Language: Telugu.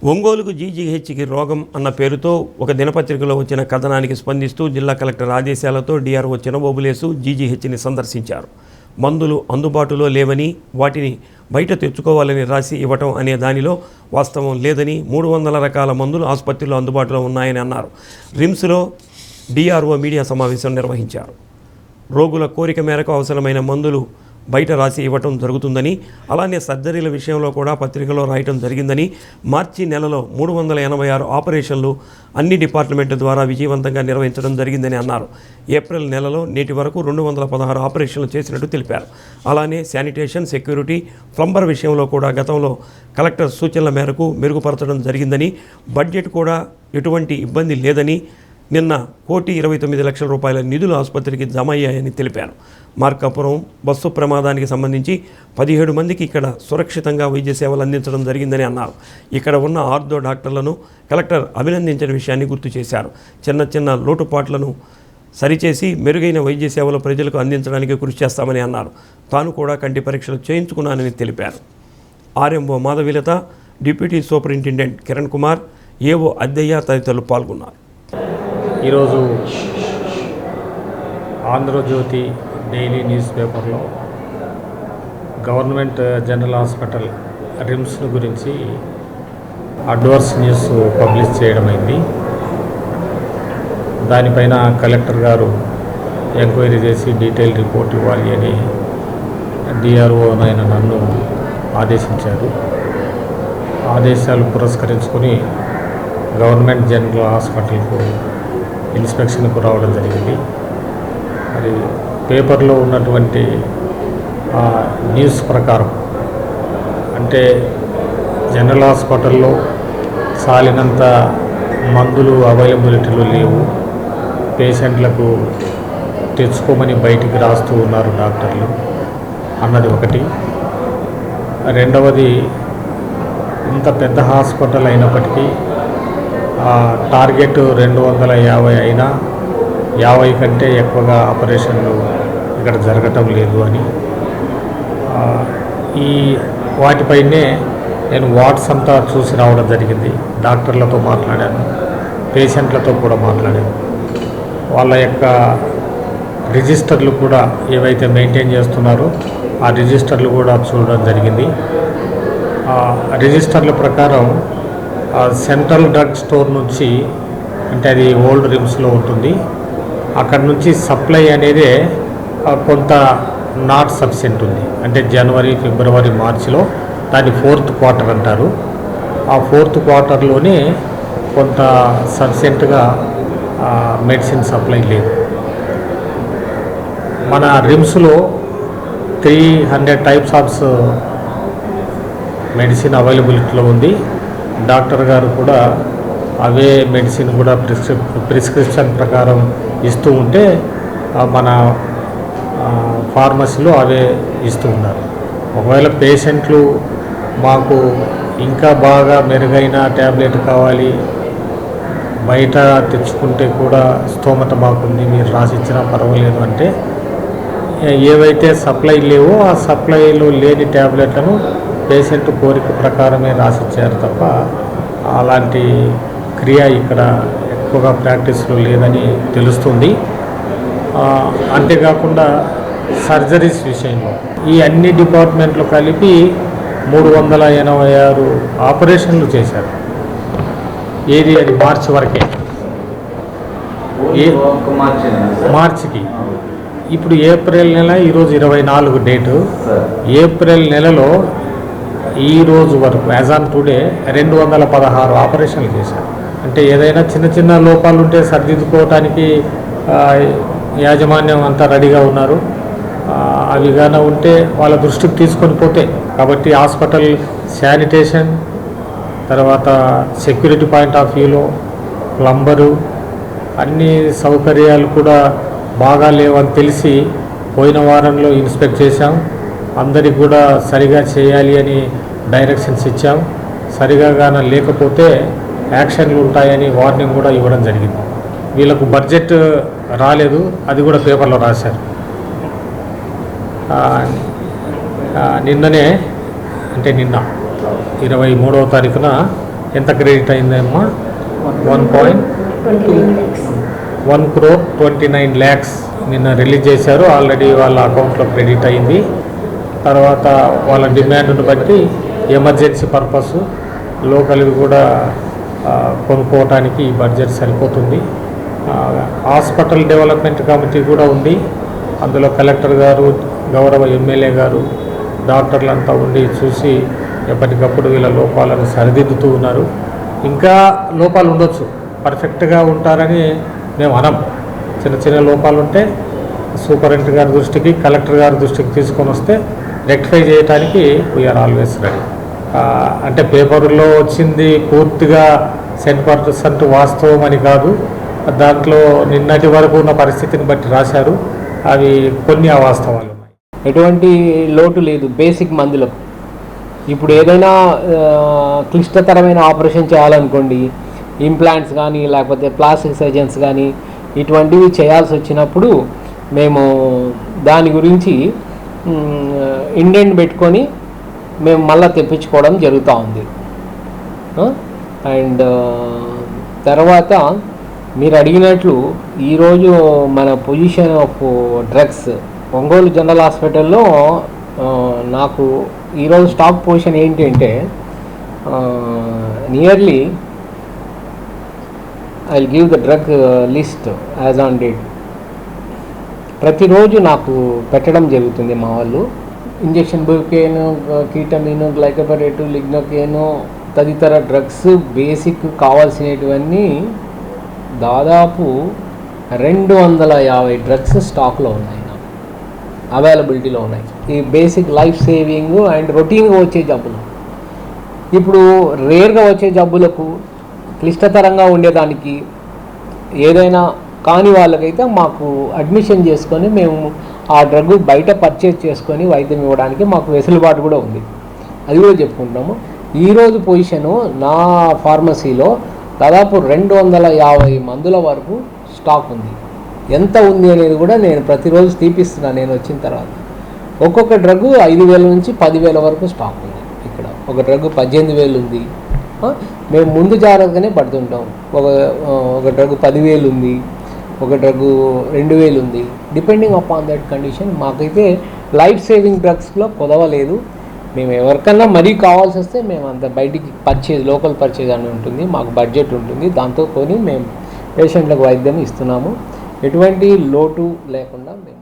ఒంగోలుకు జీజీహెచ్కి రోగం అన్న పేరుతో ఒక దినపత్రికలో వచ్చిన కథనానికి స్పందిస్తూ జిల్లా కలెక్టర్ ఆదేశాలతో డిఆర్ఓ చినబోబులేసు జీజీహెచ్ని సందర్శించారు. మందులు అందుబాటులో లేవని, వాటిని బయట తెచ్చుకోవాలని రాసి ఇవ్వటం అనే దానిలో వాస్తవం లేదని, 300 రకాల మందులు ఆసుపత్రిలో అందుబాటులో ఉన్నాయని అన్నారు. రిమ్స్లో డిఆర్ఓ మీడియా సమావేశం నిర్వహించారు. రోగుల కోరిక మేరకు అవసరమైన మందులు బయట రాసి ఇవ్వటం జరుగుతుందని, అలానే సర్జరీల విషయంలో కూడా పత్రికలో రాయటం జరిగిందని, మార్చి నెలలో 386 ఆపరేషన్లు అన్ని డిపార్ట్మెంట్ల ద్వారా విజయవంతంగా నిర్వహించడం జరిగిందని అన్నారు. ఏప్రిల్ నెలలో నేటి వరకు 216 ఆపరేషన్లు చేసినట్టు తెలిపారు. అలానే శానిటేషన్, సెక్యూరిటీ, ప్లంబర్ విషయంలో కూడా గతంలో కలెక్టర్ సూచనల మేరకు మెరుగుపరచడం జరిగిందని, బడ్జెట్ కూడా ఎటువంటి ఇబ్బంది లేదని, నిన్న 1,29,00,000 రూపాయల నిధులు ఆసుపత్రికి జమ అయ్యాయని తెలిపారు. మార్కాపురం బస్సు ప్రమాదానికి సంబంధించి 17 మందికి ఇక్కడ సురక్షితంగా వైద్య సేవలు అందించడం జరిగిందని అన్నారు. ఇక్కడ ఉన్న ఆర్థో డాక్టర్లను కలెక్టర్ అభినందించిన విషయాన్ని గుర్తు చేశారు. చిన్న లోటుపాట్లను సరిచేసి మెరుగైన వైద్య సేవలు ప్రజలకు అందించడానికి కృషి చేస్తామని అన్నారు. తాను కూడా కంటి పరీక్షలు చేయించుకున్నానని తెలిపారు. RMO Madhavilatha, deputy superintendent Kiran Kumar, AO Addayya తదితరులు పాల్గొన్నారు. ఈరోజు ఆంధ్రజ్యోతి డైలీ న్యూస్ పేపర్లో గవర్నమెంట్ జనరల్ హాస్పిటల్ రిమ్స్ గురించి అడ్వర్స్ న్యూస్ పబ్లిష్ చేయడమైంది. దానిపైన కలెక్టర్ గారు ఎంక్వైరీ చేసి డీటెయిల్ రిపోర్ట్ ఇవ్వాలి అని డిఆర్ఓ అయిన నన్ను ఆదేశించారు. ఆదేశాలు పురస్కరించుకొని గవర్నమెంట్ జనరల్ హాస్పిటల్కు ఇన్స్పెక్షన్కు రావడం జరిగింది. మరి పేపర్లో ఉన్నటువంటి న్యూస్ ప్రకారం అంటే జనరల్ హాస్పిటల్లో సాలినంత మందులు అవైలబిలిటీలో లేవు, పేషెంట్లకు తెచ్చుకోమని బయటికి రాస్తూ ఉన్నారు డాక్టర్లు అన్నది ఒకటి. రెండవది, ఇంత పెద్ద హాస్పిటల్ అయినప్పటికీ టార్గెట్ 250 అయినా 50 కంటే ఎక్కువగా ఆపరేషన్లు ఇక్కడ జరగటం లేదు అని, ఈ వాటిపైనే నేను వార్డ్స్ అంతా చూసి రావడం జరిగింది. డాక్టర్లతో మాట్లాడాను, పేషెంట్లతో కూడా మాట్లాడాను. వాళ్ళ యొక్క రిజిస్టర్లు కూడా ఏవైతే మెయింటైన్ చేస్తున్నారో ఆ రిజిస్టర్లు కూడా చూడడం జరిగింది. రిజిస్టర్ల ప్రకారం సెంట్రల్ డ్రగ్ స్టోర్ నుంచి, అంటే అది ఓల్డ్ రిమ్స్లో ఉంటుంది, అక్కడ నుంచి సప్లై అనేది కొంత నాట్ సఫిషియెంట్ ఉంది. అంటే జనవరి, ఫిబ్రవరి, మార్చిలో దాన్ని 4th క్వార్టర్ అంటారు. ఆ 4th క్వార్టర్లోనే కొంత సఫిషియెంట్గా మెడిసిన్ సప్లై లేదు. మన రిమ్స్లో 300 టైప్స్ ఆఫ్ మెడిసిన్ అవైలబిలిటీలో ఉంది. డాక్టర్ గారు కూడా అవే మెడిసిన్ కూడా ప్రిస్క్రిప్షన్ ప్రకారం ఇస్తూ ఉంటే మన ఫార్మసీలో అవే ఇస్తూ ఉన్నారు. ఒకవేళ పేషెంట్లు మాకు ఇంకా బాగా మెరుగైన ట్యాబ్లెట్ కావాలి, బయట తెచ్చుకుంటే కూడా స్తోమత మాకుంది, మీరు రాసిచ్చినా పర్వాలేదు అంటే, ఏవైతే సప్లై లేవో ఆ సప్లైలో లేని ట్యాబ్లెట్లను పేషెంట్ కోరిక ప్రకారమే రాసిచ్చారు తప్ప అలాంటి క్రియ ఇక్కడ ఎక్కువగా ప్రాక్టీస్లో లేదని తెలుస్తుంది. అంతేకాకుండా సర్జరీస్ విషయంలో ఈ అన్ని డిపార్ట్మెంట్లు కలిపి 386 ఆపరేషన్లు చేశారు. ఏది అది మార్చి వరకే, మార్చికి. ఇప్పుడు ఏప్రిల్ నెల, ఈరోజు 24 డేటు. ఏప్రిల్ నెలలో ఈ రోజు వరకు యాజ్ ఆన్ టుడే 216 ఆపరేషన్లు చేశారు. అంటే ఏదైనా చిన్న లోపాలు ఉంటే సరిదిద్దుకోవటానికి యాజమాన్యం అంతా రెడీగా ఉన్నారు. అవి గాన ఉంటే వాళ్ళ దృష్టికి తీసుకొని పోతే, కాబట్టి హాస్పిటల్ శానిటేషన్, తర్వాత సెక్యూరిటీ పాయింట్ ఆఫ్ వ్యూలో ప్లంబరు, అన్ని సౌకర్యాలు కూడా బాగా లేవని తెలిసి పోయిన వారంలో ఇన్స్పెక్ట్ చేశాం. అందరికి కూడా సరిగా చేయాలి అని డైరెక్షన్స్ ఇచ్చాం. సరిగా గాన లేకపోతే యాక్షన్లు ఉంటాయని వార్నింగ్ కూడా ఇవ్వడం జరిగింది. వీళ్ళకు బడ్జెట్ రాలేదు, అది కూడా పేపర్లో రాశారు. నిన్ననే, అంటే నిన్న 23వ తారీఖున ఎంత క్రెడిట్ అయిందమ్మా? 1.1 crore 29 lakhs నిన్న రిలీజ్ చేశారు. ఆల్రెడీ వాళ్ళ అకౌంట్లో క్రెడిట్ అయింది. తర్వాత వాళ్ళ డిమాండ్ను బట్టి ఎమర్జెన్సీ పర్పస్ లోకల్వి కూడా కొనుక్కోవటానికి ఈ బడ్జెట్ సరిపోతుంది. హాస్పిటల్ డెవలప్మెంట్ కమిటీ కూడా ఉంది. అందులో కలెక్టర్ గారు, గౌరవ ఎమ్మెల్యే గారు, డాక్టర్లంతా ఉండి చూసి ఎప్పటికప్పుడు వీళ్ళ లోపాలను సరిదిద్దుతూ ఉన్నారు. ఇంకా లోపాలు ఉండొచ్చు, పర్ఫెక్ట్గా ఉంటారని మేము అనం. చిన్న చిన్న లోపాలు ఉంటే సూపరింటెండెంట్ గారి దృష్టికి, కలెక్టర్ గారి దృష్టికి తీసుకొని వస్తే రెక్టిఫై చేయడానికి వీఆర్ ఆల్వేస్ రెడీ. అంటే పేపర్లో వచ్చింది పూర్తిగా 100% వాస్తవం అని కాదు, దాంట్లో నిన్నటి వరకు ఉన్న పరిస్థితిని బట్టి రాశారు. అవి కొన్ని అవాస్తవాలు ఉన్నాయి. ఎటువంటి లోటు లేదు బేసిక్ మందులకు. ఇప్పుడు ఏదైనా క్లిష్టతరమైన ఆపరేషన్ చేయాలనుకోండి, ఇంప్లాంట్స్ కానీ లేకపోతే ప్లాస్టిక్ సర్జన్స్ కానీ ఇటువంటివి చేయాల్సి వచ్చినప్పుడు మేము దాని గురించి ఇండెంట్ పెట్టుకొని మేము మళ్ళీ తెప్పించుకోవడం జరుగుతూ ఉంది. అండ్ తర్వాత మీరు అడిగినట్లు ఈరోజు మన position of drugs Ongole general హాస్పిటల్లో నాకు ఈరోజు స్టాక్ పొజిషన్ ఏంటి అంటే nearly I will give the drug list as on date. ప్రతిరోజు నాకు పెట్టడం జరుగుతుంది మా వాళ్ళు. ఇంజెక్షన్ బుకేను, కీటమిను, గ్లైకోపరేటు, లిగ్నోకేను తదితర డ్రగ్స్ బేసిక్ కావాల్సినటువన్నీ దాదాపు 250 డ్రగ్స్ స్టాక్లో ఉన్నాయి, నాకు అవైలబిలిటీలో ఉన్నాయి. ఈ బేసిక్ లైఫ్ సేవింగ్ అండ్ రొటీన్గా వచ్చే జబ్బులు. ఇప్పుడు రేర్గా వచ్చే జబ్బులకు, క్లిష్టతరంగా ఉండేదానికి, ఏదైనా కాని వాళ్ళకైతే మాకు అడ్మిషన్ చేసుకొని మేము ఆ డ్రగ్ బయట పర్చేజ్ చేసుకొని వైద్యం ఇవ్వడానికి మాకు వెసులుబాటు కూడా ఉంది. అది కూడా చెప్పుకుంటాము. ఈరోజు పొజిషను నా ఫార్మసీలో దాదాపు 250 మందుల వరకు స్టాక్ ఉంది. ఎంత ఉంది అనేది కూడా నేను ప్రతిరోజు తీపిస్తున్నాను నేను వచ్చిన తర్వాత. ఒక్కొక్క డ్రగ్ 5,000 నుంచి 10,000 వరకు స్టాక్ ఉంది. ఇక్కడ ఒక డ్రగ్ 18,000 ఉంది. మేము ముందు జాగ్రత్తగానే పడుతుంటాం. ఒక డ్రగ్ 10,000 ఉంది, ఒక డ్రగ్ 2,000 ఉంది. Depending upon that condition. మాకైతే లైఫ్ సేవింగ్ డ్రగ్స్లో కుదవలేదు. మేము ఎవరికన్నా మరీ కావాల్సి వస్తే మేము అంత బయటికి పర్చేజ్, లోకల్ పర్చేజ్ అని ఉంటుంది, మాకు బడ్జెట్ ఉంటుంది, దాంతో కొని మేము పేషెంట్లకు వైద్యం ఇస్తున్నాము. ఎటువంటి లోటు లేకుండా మేము